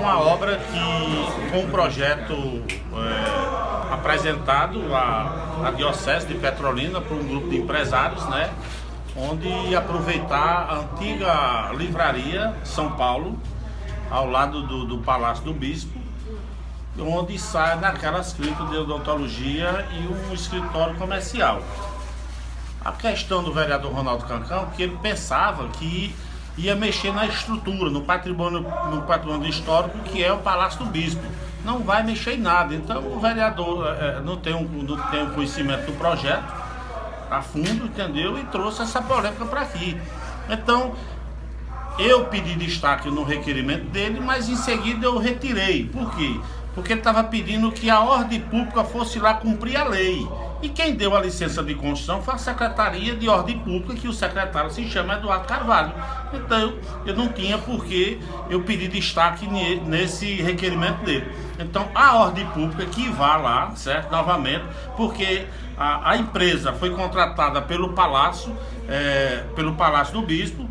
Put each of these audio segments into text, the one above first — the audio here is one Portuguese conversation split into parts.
uma obra que foi um projeto apresentado à Diocese de Petrolina por um grupo de empresários, né? Onde aproveitar a antiga livraria São Paulo, ao lado do Palácio do Bispo, onde sai naquelas clínicas de odontologia e um escritório comercial. A questão do vereador Ronaldo Cancão, que ele pensava que ia mexer na estrutura, no patrimônio histórico, que é o Palácio do Bispo. Não vai mexer em nada. Então o vereador não tem um conhecimento do projeto a fundo, entendeu? E trouxe essa polêmica para aqui. Então eu pedi destaque no requerimento dele, mas em seguida eu retirei. Por quê? Porque ele estava pedindo que a ordem pública fosse lá cumprir a lei. E quem deu a licença de construção foi a Secretaria de Ordem Pública, que o secretário se chama Eduardo Carvalho. Então, eu não tinha por que eu pedir destaque nesse requerimento dele. Então, a Ordem Pública que vá lá, certo? Novamente, porque a empresa foi contratada pelo Palácio do Bispo.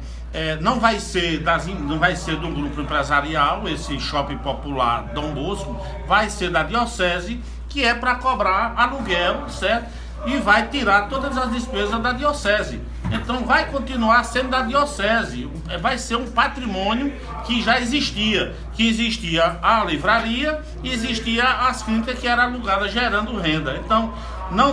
Não vai ser de um grupo empresarial, esse shopping popular Dom Bosco, vai ser da Diocese, que é para cobrar aluguel, certo? E vai tirar todas as despesas da Diocese. Então vai continuar sendo da Diocese, vai ser um patrimônio que já existia, a livraria e existia as clínicas que eram alugadas gerando renda. Então não